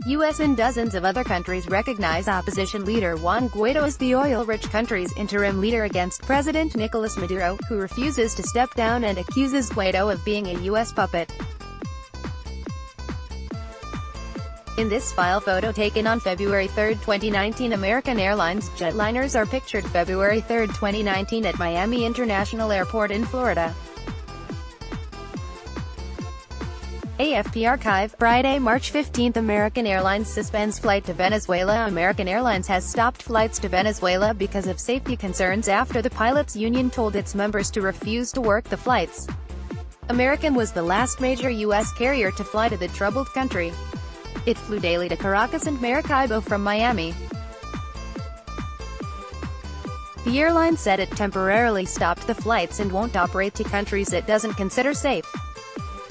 U.S. and dozens of other countries recognize opposition leader Juan Guaido as the oil-rich country's interim leader against President Nicolas Maduro, who refuses to step down and accuses Guaido of being a U.S. puppet. In this file photo taken on February 3, 2019, American Airlines jetliners are pictured February 3, 2019 at Miami International Airport in Florida. AFP Archive, Friday, March 15. American Airlines suspends flight to Venezuela. American Airlines has stopped flights to Venezuela because of safety concerns after the pilots' union told its members to refuse to work the flights. American was the last major U.S. carrier to fly to the troubled country. It flew daily to Caracas and Maracaibo from Miami. The airline said it temporarily stopped the flights and won't operate to countries it doesn't consider safe.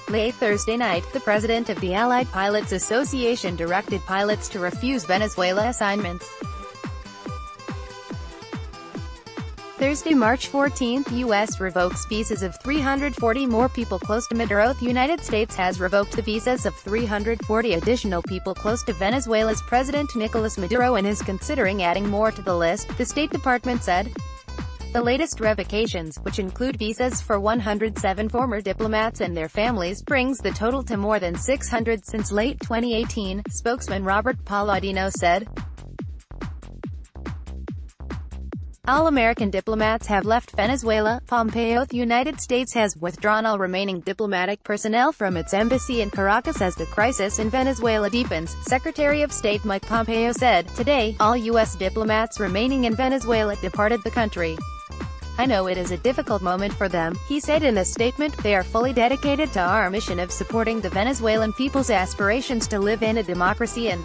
Late Thursday night, the president of the Allied Pilots Association directed pilots to refuse Venezuela assignments. Thursday, March 14, U.S. revokes visas of 340 more people close to Maduro. The United States has revoked the visas of 340 additional people close to Venezuela's President Nicolas Maduro and is considering adding more to the list, the State Department said. The latest revocations, which include visas for 107 former diplomats and their families, brings the total to more than 600 since late 2018, spokesman Robert Palladino said. All American diplomats have left Venezuela. Pompeo. The United States has withdrawn all remaining diplomatic personnel from its embassy in Caracas as the crisis in Venezuela deepens, Secretary of State Mike Pompeo said. Today, all U.S. diplomats remaining in Venezuela departed the country. I know it is a difficult moment for them, he said in a statement. They are fully dedicated to our mission of supporting the Venezuelan people's aspirations to live in a democracy and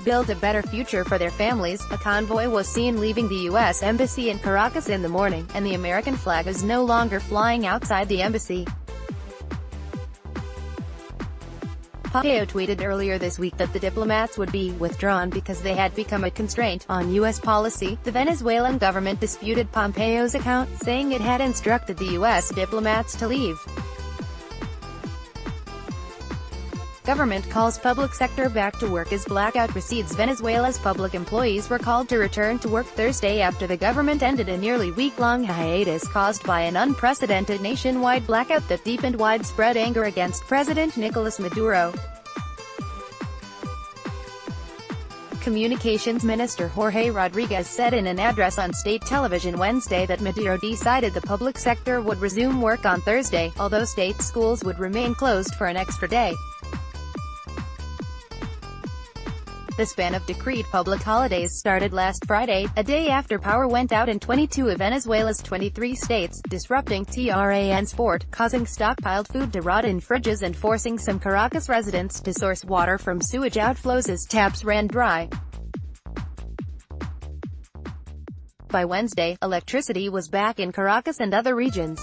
build a better future for their families. A convoy was seen leaving the U.S. Embassy in Caracas in the morning, and the American flag is no longer flying outside the embassy. Pompeo tweeted earlier this week that the diplomats would be withdrawn because they had become a constraint on U.S. policy. The Venezuelan government disputed Pompeo's account, saying it had instructed the U.S. diplomats to leave. Government calls public sector back to work as blackout recedes. Venezuela's public employees were called to return to work Thursday after the government ended a nearly week-long hiatus caused by an unprecedented nationwide blackout that deepened widespread anger against President Nicolas Maduro. Communications Minister Jorge Rodriguez said in an address on state television Wednesday that Maduro decided the public sector would resume work on Thursday, although state schools would remain closed for an extra day. The span of decreed public holidays started last Friday, a day after power went out in 22 of Venezuela's 23 states, disrupting transport, causing stockpiled food to rot in fridges and forcing some Caracas residents to source water from sewage outflows as taps ran dry. By Wednesday, electricity was back in Caracas and other regions.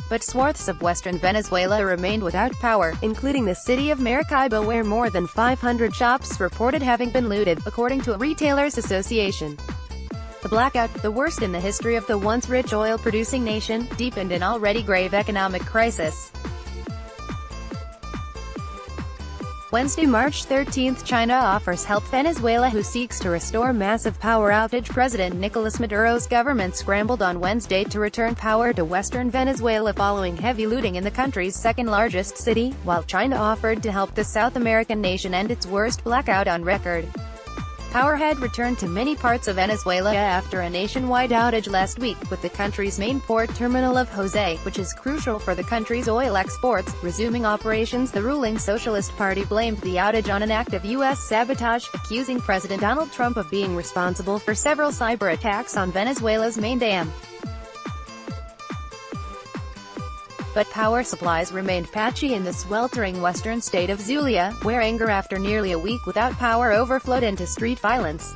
But swaths of western Venezuela remained without power, including the city of Maracaibo, where more than 500 shops reported having been looted, according to a retailers association. The blackout, the worst in the history of the once rich oil-producing nation, deepened an already grave economic crisis. Wednesday, March 13, China offers help Venezuela who seeks to restore massive power outage. President Nicolas Maduro's government scrambled on Wednesday to return power to western Venezuela following heavy looting in the country's second-largest city, while China offered to help the South American nation end its worst blackout on record. Power had returned to many parts of Venezuela after a nationwide outage last week, with the country's main port terminal of Jose, which is crucial for the country's oil exports, resuming operations. The ruling Socialist Party blamed the outage on an act of U.S. sabotage, accusing President Donald Trump of being responsible for several cyber attacks on Venezuela's main dam. But power supplies remained patchy in the sweltering western state of Zulia, where anger after nearly a week without power overflowed into street violence.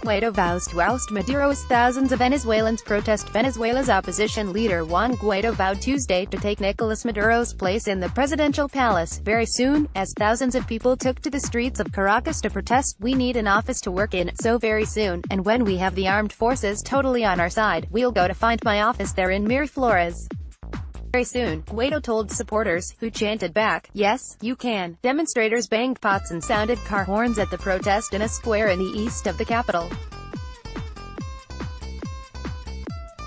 Guaido vows to oust Maduro as thousands of Venezuelans protest. Venezuela's opposition leader Juan Guaido vowed Tuesday to take Nicolas Maduro's place in the presidential palace very soon, as thousands of people took to the streets of Caracas to protest. We need an office to work in, so very soon, and when we have the armed forces totally on our side, we'll go to find my office there in Miraflores. Very soon, Guaido told supporters, who chanted back, "Yes, you can." Demonstrators banged pots and sounded car horns at the protest in a square in the east of the capital.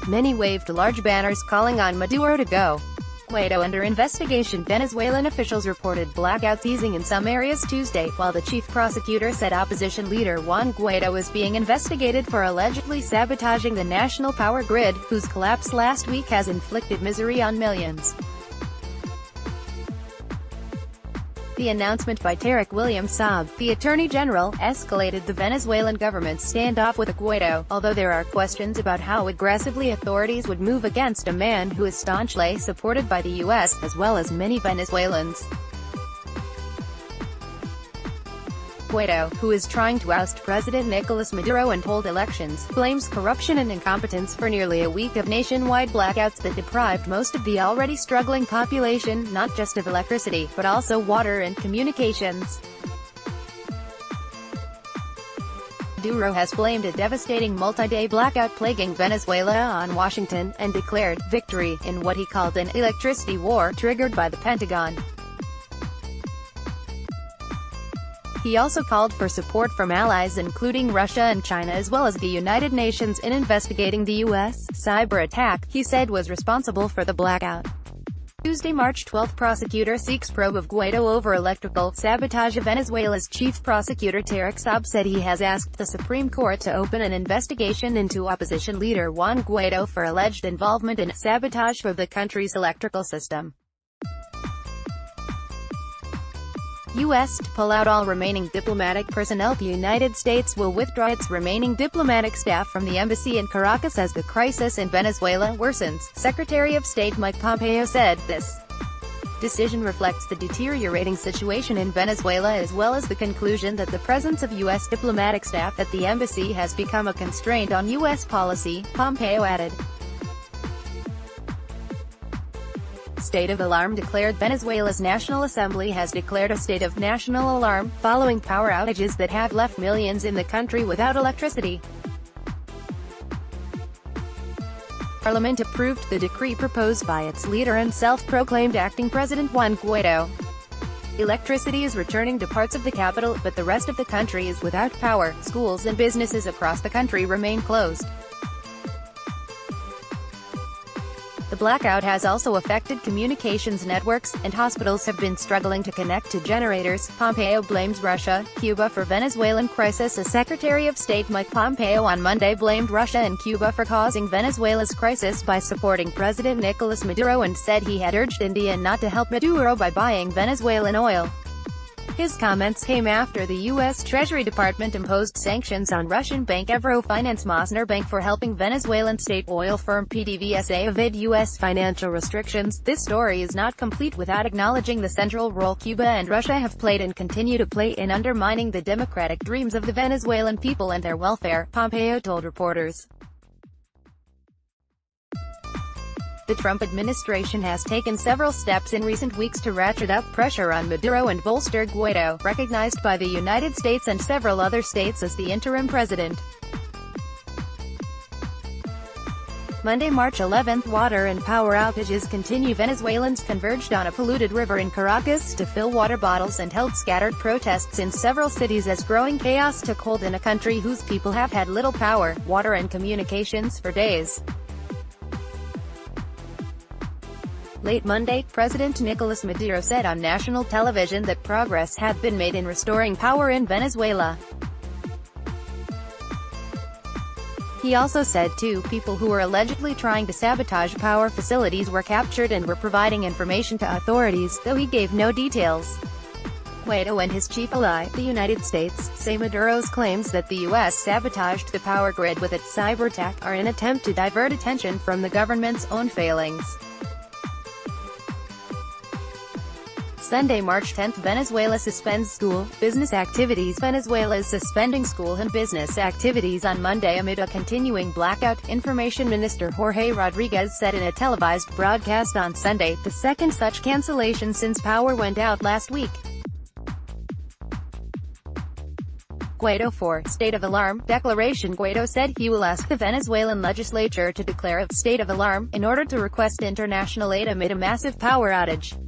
Many waved large banners calling on Maduro to go. Guaido under investigation. Venezuelan officials reported blackouts easing in some areas Tuesday, while the chief prosecutor said opposition leader Juan Guaido is being investigated for allegedly sabotaging the national power grid, whose collapse last week has inflicted misery on millions. The announcement by Tarek William Saab, the Attorney General, escalated the Venezuelan government's standoff with Guaido, although there are questions about how aggressively authorities would move against a man who is staunchly supported by the U.S., as well as many Venezuelans. Guaido, who is trying to oust President Nicolas Maduro and hold elections, blames corruption and incompetence for nearly a week of nationwide blackouts that deprived most of the already struggling population, not just of electricity, but also water and communications. Maduro has blamed a devastating multi-day blackout plaguing Venezuela on Washington, and declared victory in what he called an electricity war triggered by the Pentagon. He also called for support from allies including Russia and China as well as the United Nations in investigating the U.S. cyber attack he said was responsible for the blackout. Tuesday, March 12, prosecutor seeks probe of Guaido over electrical sabotage. Venezuela's chief prosecutor Tarek Saab said he has asked the Supreme Court to open an investigation into opposition leader Juan Guaido for alleged involvement in sabotage of the country's electrical system. U.S. to pull out all remaining diplomatic personnel. The United States will withdraw its remaining diplomatic staff from the embassy in Caracas as the crisis in Venezuela worsens, Secretary of State Mike Pompeo said. This decision reflects the deteriorating situation in Venezuela as well as the conclusion that the presence of U.S. diplomatic staff at the embassy has become a constraint on U.S. policy, Pompeo added. State of alarm declared. Venezuela's National Assembly has declared a state of national alarm, following power outages that have left millions in the country without electricity. Parliament approved the decree proposed by its leader and self-proclaimed acting president Juan Guaido. Electricity is returning to parts of the capital, but the rest of the country is without power. Schools and businesses across the country remain closed. The blackout has also affected communications networks, and hospitals have been struggling to connect to generators. Pompeo blames Russia, Cuba for Venezuelan crisis. A Secretary of State Mike Pompeo on Monday blamed Russia and Cuba for causing Venezuela's crisis by supporting President Nicolas Maduro and said he had urged India not to help Maduro by buying Venezuelan oil. His comments came after the U.S. Treasury Department imposed sanctions on Russian bank Eurofinance Mosner Bank for helping Venezuelan state oil firm PDVSA evade U.S. financial restrictions. This story is not complete without acknowledging the central role Cuba and Russia have played and continue to play in undermining the democratic dreams of the Venezuelan people and their welfare, Pompeo told reporters. The Trump administration has taken several steps in recent weeks to ratchet up pressure on Maduro and bolster Guaido, recognized by the United States and several other states as the interim president. Monday, March 11, water and power outages continue. Venezuelans converged on a polluted river in Caracas to fill water bottles and held scattered protests in several cities as growing chaos took hold in a country whose people have had little power, water and communications for days. Late Monday, President Nicolas Maduro said on national television that progress had been made in restoring power in Venezuela. He also said 2 people who were allegedly trying to sabotage power facilities were captured and were providing information to authorities, though he gave no details. Guaido and his chief ally, the United States, say Maduro's claims that the U.S. sabotaged the power grid with its cyber attack are an attempt to divert attention from the government's own failings. Sunday, March 10, Venezuela suspends school, business activities. Venezuela is suspending school and business activities on Monday amid a continuing blackout, Information Minister Jorge Rodriguez said in a televised broadcast on Sunday, the second such cancellation since power went out last week. Guaido for state of alarm declaration. Guaido said he will ask the Venezuelan legislature to declare a state of alarm in order to request international aid amid a massive power outage.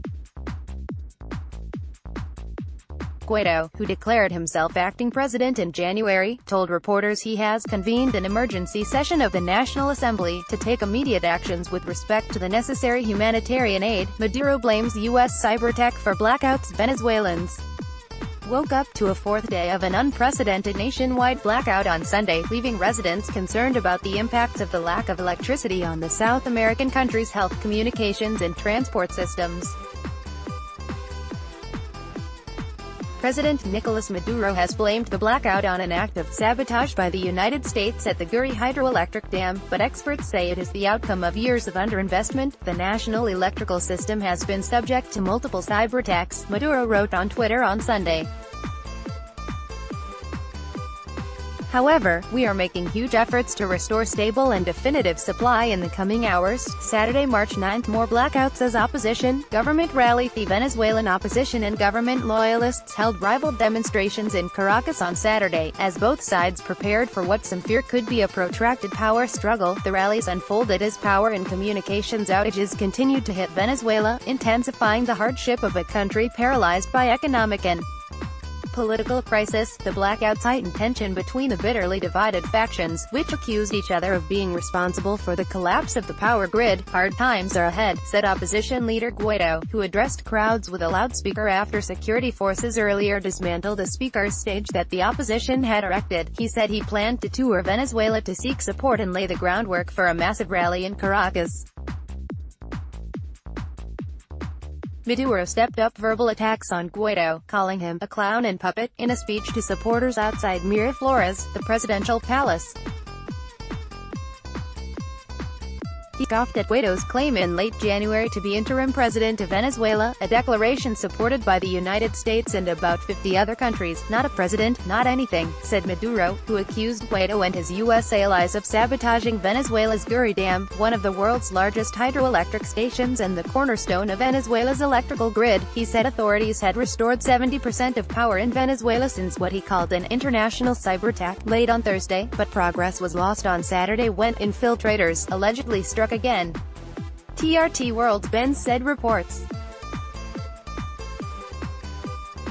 Guaido, who declared himself acting president in January, told reporters he has convened an emergency session of the National Assembly to take immediate actions with respect to the necessary humanitarian aid. Maduro blames U.S. cyber attack for blackouts. Venezuelans woke up to a fourth day of an unprecedented nationwide blackout on Sunday, leaving residents concerned about the impacts of the lack of electricity on the South American country's health, communications and transport systems. President Nicolas Maduro has blamed the blackout on an act of sabotage by the United States at the Guri hydroelectric dam, but experts say it is the outcome of years of underinvestment. The national electrical system has been subject to multiple cyber attacks, Maduro wrote on Twitter on Sunday. However, we are making huge efforts to restore stable and definitive supply in the coming hours. Saturday, March 9, more blackouts as opposition, government rally. The Venezuelan opposition and government loyalists held rival demonstrations in Caracas on Saturday, as both sides prepared for what some fear could be a protracted power struggle. The rallies unfolded as power and communications outages continued to hit Venezuela, intensifying the hardship of a country paralyzed by economic and political crisis. The blackouts heightened tension between the bitterly divided factions, which accused each other of being responsible for the collapse of the power grid. Hard times are ahead, said opposition leader Guaido, who addressed crowds with a loudspeaker after security forces earlier dismantled a speaker's stage that the opposition had erected. He said he planned to tour Venezuela to seek support and lay the groundwork for a massive rally in Caracas. Maduro stepped up verbal attacks on Guaido, calling him a clown and puppet, in a speech to supporters outside Miraflores, the presidential palace. He scoffed at Guaido's claim in late January to be interim president of Venezuela, a declaration supported by the United States and about 50 other countries. Not a president, not anything, said Maduro, who accused Guaido and his U.S. allies of sabotaging Venezuela's Guri Dam, one of the world's largest hydroelectric stations and the cornerstone of Venezuela's electrical grid. He said authorities had restored 70% of power in Venezuela since what he called an international cyber attack late on Thursday, but progress was lost on Saturday when infiltrators allegedly struck again. TRT World's Ben said reports.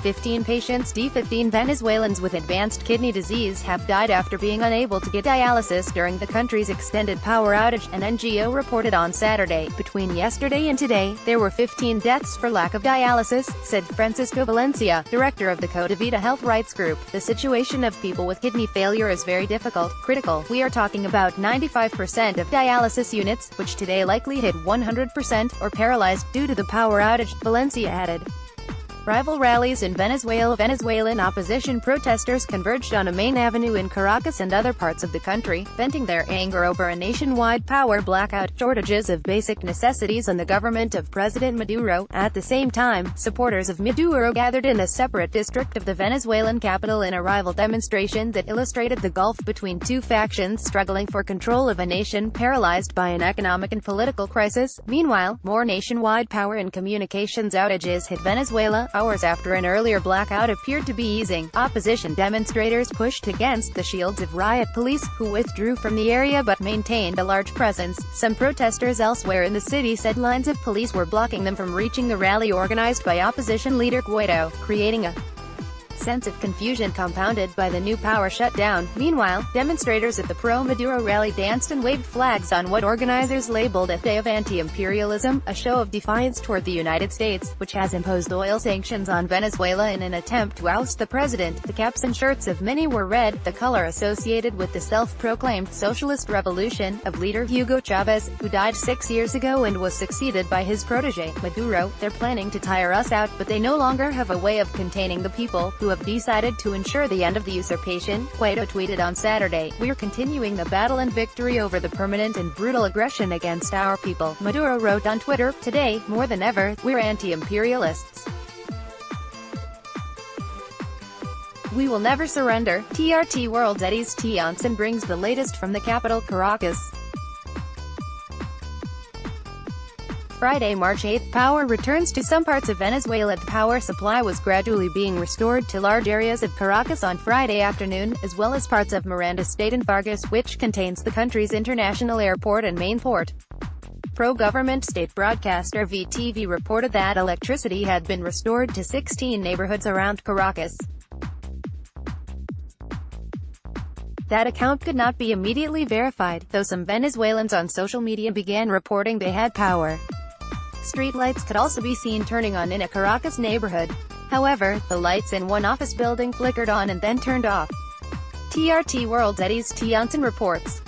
15 patients, 15 Venezuelans with advanced kidney disease have died after being unable to get dialysis during the country's extended power outage, an NGO reported on Saturday. Between yesterday and today, there were 15 deaths for lack of dialysis, said Francisco Valencia, director of the Codavita Health Rights Group. The situation of people with kidney failure is very difficult, critical. We are talking about 95% of dialysis units, which today likely hit 100%, or paralyzed due to the power outage, Valencia added. Rival rallies in Venezuela. Venezuelan opposition protesters converged on a main avenue in Caracas and other parts of the country, venting their anger over a nationwide power blackout, shortages of basic necessities and the government of President Maduro. At the same time, supporters of Maduro gathered in a separate district of the Venezuelan capital in a rival demonstration that illustrated the gulf between two factions struggling for control of a nation paralyzed by an economic and political crisis. Meanwhile, more nationwide power and communications outages hit Venezuela, hours after an earlier blackout appeared to be easing. Opposition demonstrators pushed against the shields of riot police, who withdrew from the area but maintained a large presence. Some protesters elsewhere in the city said lines of police were blocking them from reaching the rally organized by opposition leader Guaido, creating a sense of confusion compounded by the new power shutdown. Meanwhile, demonstrators at the pro-Maduro rally danced and waved flags on what organizers labeled a day of anti-imperialism, a show of defiance toward the United States, which has imposed oil sanctions on Venezuela in an attempt to oust the president. The caps and shirts of many were red, the color associated with the self-proclaimed socialist revolution of leader Hugo Chavez, who died 6 years ago and was succeeded by his protege, Maduro. They're planning to tire us out, but they no longer have a way of containing the people, who have decided to ensure the end of the usurpation, Guaido tweeted on Saturday. We're continuing the battle and victory over the permanent and brutal aggression against our people, Maduro wrote on Twitter. Today, more than ever, we're anti-imperialists. We will never surrender. TRT World's Eddie's Tionson brings the latest from the capital, Caracas. Friday, March 8, power returns to some parts of Venezuela. The power supply was gradually being restored to large areas of Caracas on Friday afternoon, as well as parts of Miranda State and Vargas, which contains the country's international airport and main port. Pro-government state broadcaster VTV reported that electricity had been restored to 16 neighborhoods around Caracas. That account could not be immediately verified, though some Venezuelans on social media began reporting they had power. Streetlights could also be seen turning on in a Caracas neighborhood. However, the lights in one office building flickered on and then turned off. TRT World's Eddie's Tianson reports.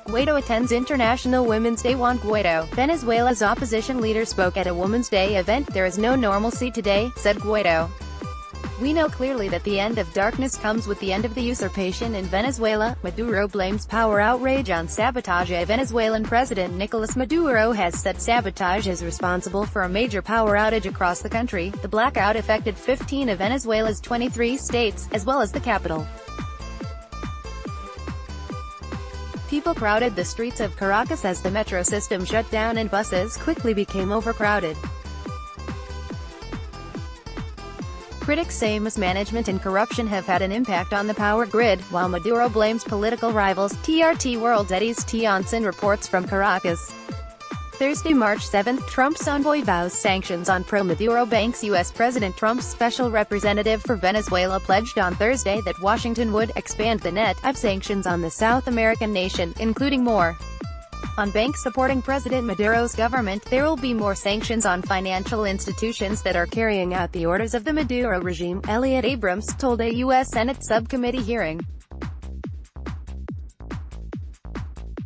Guaido attends International Women's Day. Juan Guaido, Venezuela's opposition leader, spoke at a Women's Day event. "There is no normalcy today," said Guaido. "We know clearly that the end of darkness comes with the end of the usurpation in Venezuela." Maduro blames power outrage on sabotage. Venezuelan President Nicolas Maduro has said sabotage is responsible for a major power outage across the country. The blackout affected 15 of Venezuela's 23 states, as well as the capital. People crowded the streets of Caracas as the metro system shut down and buses quickly became overcrowded. Critics say mismanagement and corruption have had an impact on the power grid, while Maduro blames political rivals. TRT World's Eddie's Tianson reports from Caracas. Thursday, March 7, Trump's envoy vows sanctions on pro-Maduro banks. U.S. President Trump's special representative for Venezuela pledged on Thursday that Washington would expand the net of sanctions on the South American nation, including more on banks supporting President Maduro's government. There will be more sanctions on financial institutions that are carrying out the orders of the Maduro regime, Elliot Abrams told a U.S. Senate subcommittee hearing.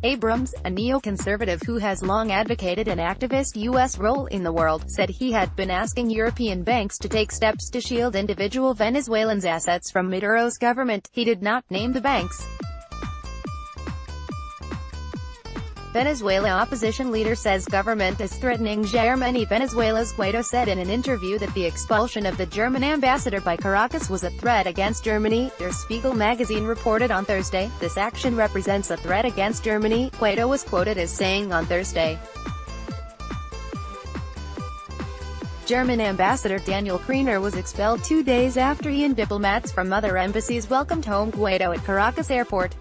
Abrams, a neoconservative who has long advocated an activist U.S. role in the world, said he had been asking European banks to take steps to shield individual Venezuelans' assets from Maduro's government. He did not name the banks. Venezuela opposition leader says government is threatening Germany. Venezuela's Guaido said in an interview that the expulsion of the German ambassador by Caracas was a threat against Germany. Der Spiegel magazine reported on Thursday, "This action represents a threat against Germany," Guaido was quoted as saying on Thursday. German ambassador Daniel Kriener was expelled 2 days after he and diplomats from other embassies welcomed home Guaido at Caracas airport.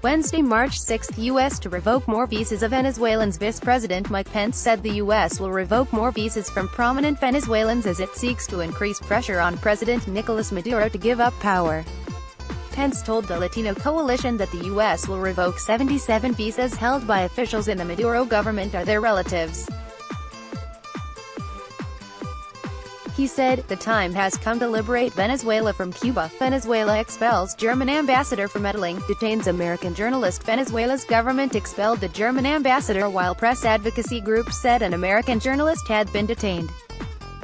Wednesday, March 6, U.S. to revoke more visas of Venezuelans. Vice President Mike Pence said the U.S. will revoke more visas from prominent Venezuelans as it seeks to increase pressure on President Nicolas Maduro to give up power. Pence told the Latino coalition that the U.S. will revoke 77 visas held by officials in the Maduro government or their relatives. He said, "The time has come to liberate Venezuela from Cuba." Venezuela expels German ambassador for meddling, detains American journalist. Venezuela's government expelled the German ambassador while press advocacy groups said an American journalist had been detained.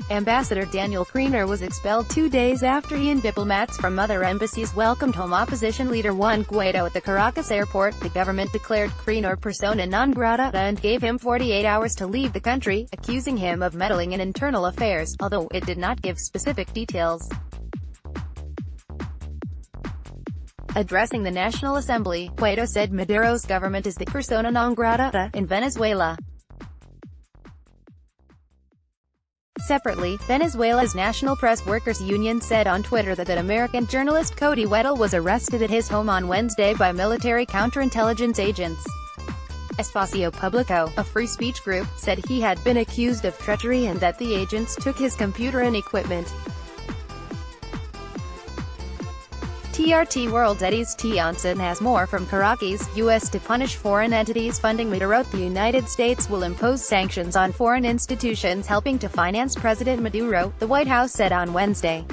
Ambassador Daniel Kriener was expelled 2 days after he and diplomats from other embassies welcomed home opposition leader Juan Guaido at the Caracas airport. The government declared Kriener persona non grata and gave him 48 hours to leave the country, accusing him of meddling in internal affairs, although it did not give specific details. Addressing the National Assembly, Guaido said Maduro's government is the persona non grata in Venezuela. Separately, Venezuela's National Press Workers Union said on Twitter that American journalist Cody Weddle was arrested at his home on Wednesday by military counterintelligence agents. Espacio Publico, a free speech group, said he had been accused of treachery and that the agents took his computer and equipment. TRT World's Eddie's Tianson has more from Caracas. U.S. to punish foreign entities funding Maduro. The United States will impose sanctions on foreign institutions helping to finance President Maduro, the White House said on Wednesday.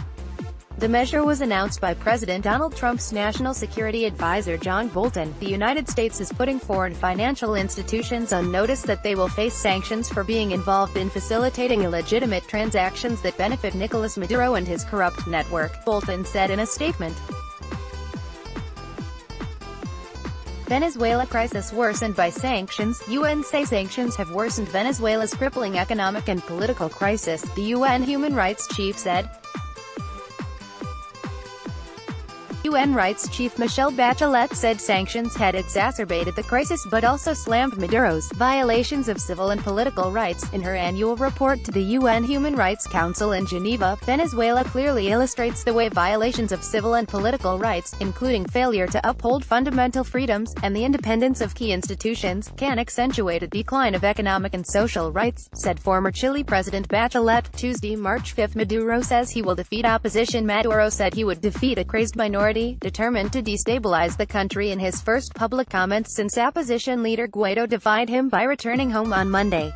The measure was announced by President Donald Trump's National Security Advisor John Bolton. The United States is putting foreign financial institutions on notice that they will face sanctions for being involved in facilitating illegitimate transactions that benefit Nicolas Maduro and his corrupt network, Bolton said in a statement. Venezuela crisis worsened by sanctions. UN say sanctions have worsened Venezuela's crippling economic and political crisis, the UN human rights chief said. UN Rights Chief Michelle Bachelet said sanctions had exacerbated the crisis but also slammed Maduro's violations of civil and political rights. In her annual report to the UN Human Rights Council in Geneva, Venezuela clearly illustrates the way violations of civil and political rights, including failure to uphold fundamental freedoms, and the independence of key institutions, can accentuate a decline of economic and social rights, said former Chile President Bachelet. Tuesday, March 5. Maduro says he will defeat opposition. Maduro said he would defeat a crazed minority determined to destabilize the country in his first public comments since opposition leader Guaido defied him by returning home on Monday.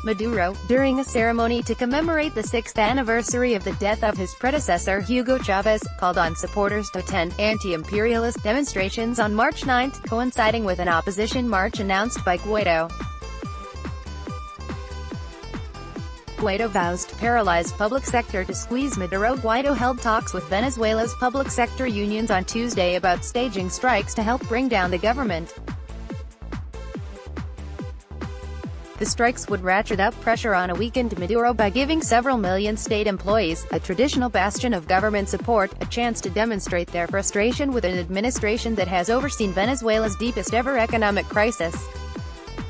Maduro, during a ceremony to commemorate the 6th anniversary of the death of his predecessor Hugo Chavez, called on supporters to attend anti-imperialist demonstrations on March 9, coinciding with an opposition march announced by Guaido. Guaido vows to paralyze public sector to squeeze Maduro. Guaido held talks with Venezuela's public sector unions on Tuesday about staging strikes to help bring down the government. The strikes would ratchet up pressure on a weakened Maduro by giving several million state employees, a traditional bastion of government support, a chance to demonstrate their frustration with an administration that has overseen Venezuela's deepest ever economic crisis.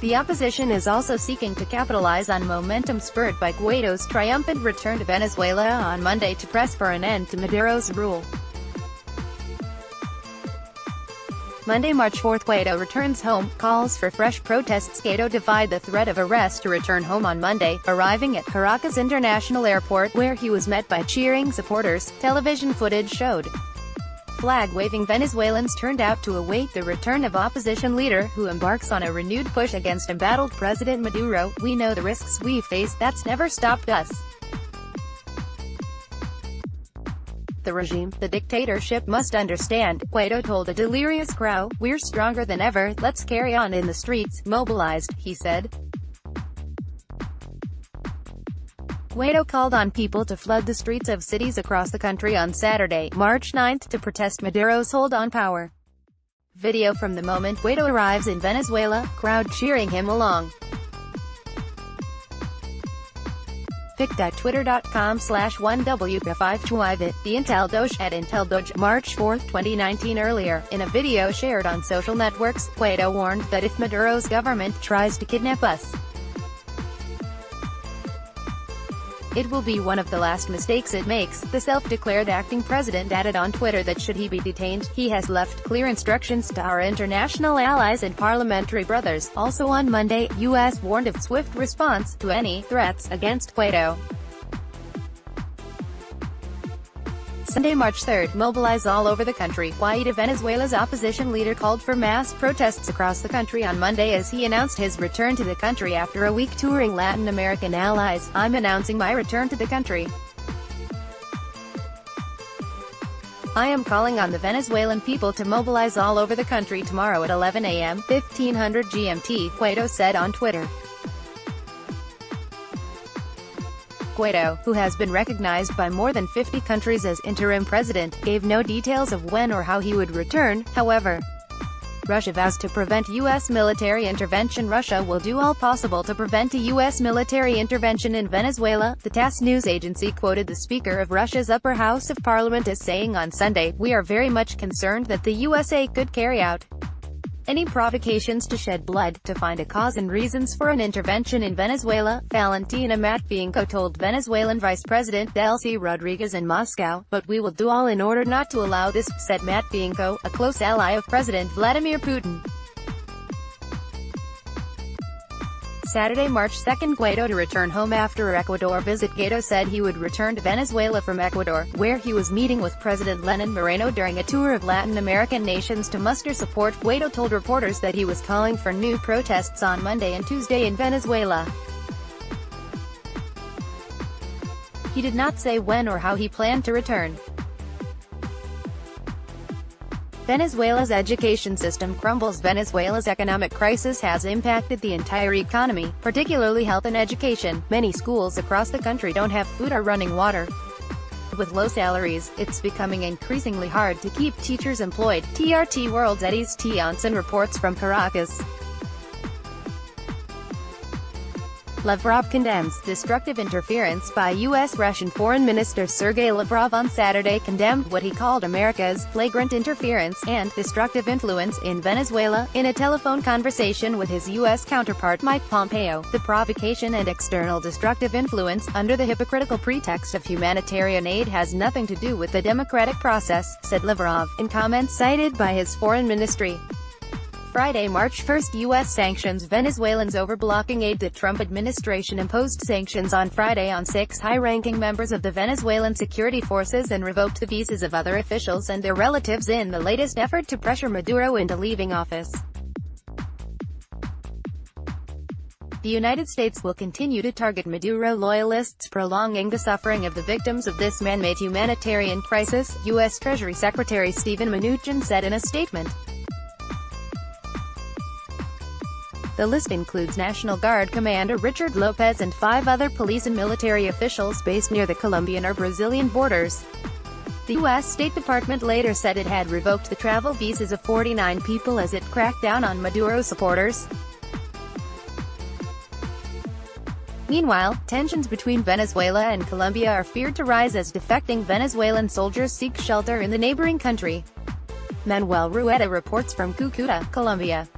The opposition is also seeking to capitalize on momentum spurred by Guaido's triumphant return to Venezuela on Monday to press for an end to Maduro's rule. Monday, March 4, Guaido returns home, calls for fresh protests. Guaido defied the threat of arrest to return home on Monday, arriving at Caracas International Airport, where he was met by cheering supporters. Television footage showed flag-waving Venezuelans turned out to await the return of opposition leader, who embarks on a renewed push against embattled President Maduro. "We know the risks we face, that's never stopped us. The regime, the dictatorship must understand," Guaido told a delirious crowd. "We're stronger than ever, let's carry on in the streets, mobilized," he said. Guaido called on people to flood the streets of cities across the country on Saturday, March 9, to protest Maduro's hold on power. Video from the moment Guaido arrives in Venezuela, crowd cheering him along. pic.twitter.com/1W5Chuvit, the Intel Doge, at Intel Doge, March 4, 2019. Earlier, in a video shared on social networks, Guaido warned that if Maduro's government tries to kidnap us, it will be one of the last mistakes it makes. The self-declared acting president added on Twitter that should he be detained, he has left clear instructions to our international allies and parliamentary brothers. Also on Monday, U.S. warned of swift response to any threats against Guaido. Sunday, March 3, mobilize all over the country. Guaido, Venezuela's opposition leader, called for mass protests across the country on Monday as he announced his return to the country after a week touring Latin American allies. "I'm announcing my return to the country. I am calling on the Venezuelan people to mobilize all over the country tomorrow at 11 a.m. 1500 GMT, Guaido said on Twitter. Guaido, who has been recognized by more than 50 countries as interim president, gave no details of when or how he would return. However, Russia vows to prevent U.S. military intervention. Russia will do all possible to prevent a U.S. military intervention in Venezuela, the TASS news agency quoted the Speaker of Russia's upper house of parliament as saying on Sunday, "We are very much concerned that the USA could carry out any provocations to shed blood, to find a cause and reasons for an intervention in Venezuela," Valentina Matvienko told Venezuelan Vice President Delcy Rodriguez in Moscow. "But we will do all in order not to allow this," said Matvienko, a close ally of President Vladimir Putin. Saturday, March 2, Guaido to return home after an Ecuador visit. Guaido said he would return to Venezuela from Ecuador, where he was meeting with President Lenin Moreno during a tour of Latin American nations to muster support. Guaido told reporters that he was calling for new protests on Monday and Tuesday in Venezuela. He did not say when or how he planned to return. Venezuela's education system crumbles. Venezuela's economic crisis has impacted the entire economy, particularly health and education. Many schools across the country don't have food or running water. With low salaries, it's becoming increasingly hard to keep teachers employed. TRT World's Eddie's T. Onsen reports from Caracas. Lavrov condemns destructive interference by U.S. Russian Foreign Minister Sergei Lavrov on Saturday condemned what he called America's flagrant interference and destructive influence in Venezuela. In a telephone conversation with his U.S. counterpart Mike Pompeo, the provocation and external destructive influence, under the hypocritical pretext of humanitarian aid, has nothing to do with the democratic process, said Lavrov, in comments cited by his foreign ministry. Friday, March 1, U.S. sanctions Venezuelans over blocking aid. The Trump administration imposed sanctions on Friday on 6 high-ranking members of the Venezuelan security forces and revoked the visas of other officials and their relatives in the latest effort to pressure Maduro into leaving office. The United States will continue to target Maduro loyalists, prolonging the suffering of the victims of this man-made humanitarian crisis, U.S. Treasury Secretary Steven Mnuchin said in a statement. The list includes National Guard Commander Richard Lopez and 5 other police and military officials based near the Colombian or Brazilian borders. The U.S. State Department later said it had revoked the travel visas of 49 people as it cracked down on Maduro supporters. Meanwhile, tensions between Venezuela and Colombia are feared to rise as defecting Venezuelan soldiers seek shelter in the neighboring country. Manuel Rueda reports from Cúcuta, Colombia.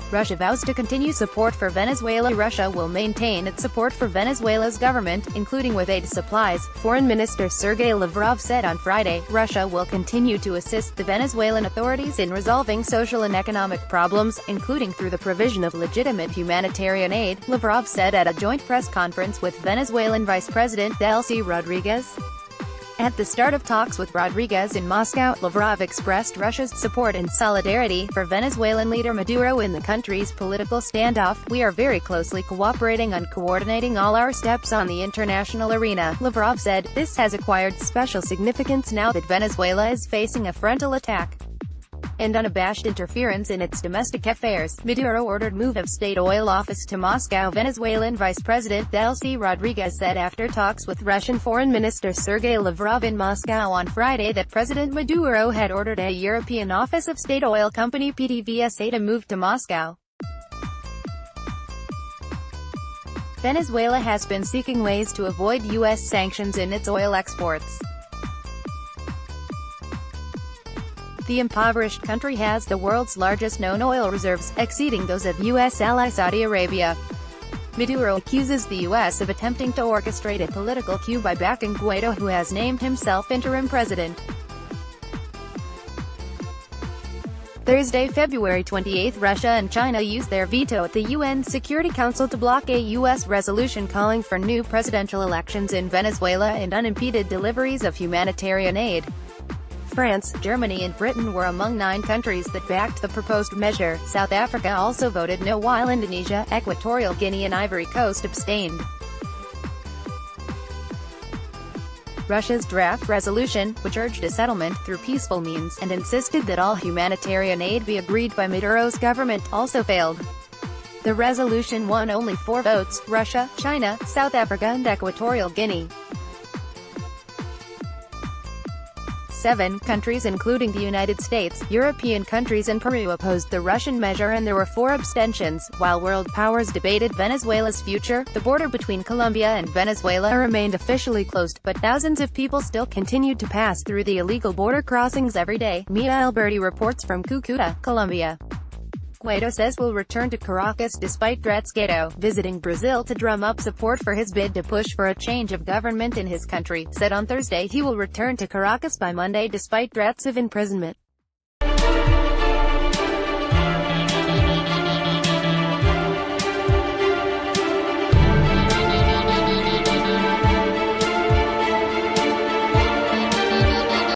Russia vows to continue support for Venezuela. Russia will maintain its support for Venezuela's government, including with aid supplies, Foreign Minister Sergei Lavrov said on Friday. Russia will continue to assist the Venezuelan authorities in resolving social and economic problems, including through the provision of legitimate humanitarian aid, Lavrov said at a joint press conference with Venezuelan Vice President Delcy Rodriguez. At the start of talks with Rodriguez in Moscow, Lavrov expressed Russia's support and solidarity for Venezuelan leader Maduro in the country's political standoff. We are very closely cooperating on coordinating all our steps on the international arena, Lavrov said. This has acquired special significance now that Venezuela is facing a frontal attack and unabashed interference in its domestic affairs. Maduro ordered move of state oil office to Moscow. Venezuelan Vice President Delcy Rodriguez said after talks with Russian Foreign Minister Sergei Lavrov in Moscow on Friday that President Maduro had ordered a European Office of State Oil Company PDVSA to move to Moscow. Venezuela has been seeking ways to avoid U.S. sanctions in its oil exports. The impoverished country has the world's largest known oil reserves, exceeding those of U.S. ally Saudi Arabia. Maduro accuses the U.S. of attempting to orchestrate a political coup by backing Guaido, who has named himself interim president. Thursday, February 28, Russia and China used their veto at the UN Security Council to block a U.S. resolution calling for new presidential elections in Venezuela and unimpeded deliveries of humanitarian aid. France, Germany and Britain were among 9 countries that backed the proposed measure. South Africa also voted no, while Indonesia, Equatorial Guinea and Ivory Coast abstained. Russia's draft resolution, which urged a settlement through peaceful means, and insisted that all humanitarian aid be agreed by Maduro's government, also failed. The resolution won only 4 votes: Russia, China, South Africa and Equatorial Guinea. 7 countries including the United States, European countries and Peru opposed the Russian measure and there were 4 abstentions. While world powers debated Venezuela's future, the border between Colombia and Venezuela remained officially closed, but thousands of people still continued to pass through the illegal border crossings every day. Mia Alberti reports from Cúcuta, Colombia. Guaido says will return to Caracas despite threats. Guaido, visiting Brazil to drum up support for his bid to push for a change of government in his country, said on Thursday he will return to Caracas by Monday despite threats of imprisonment.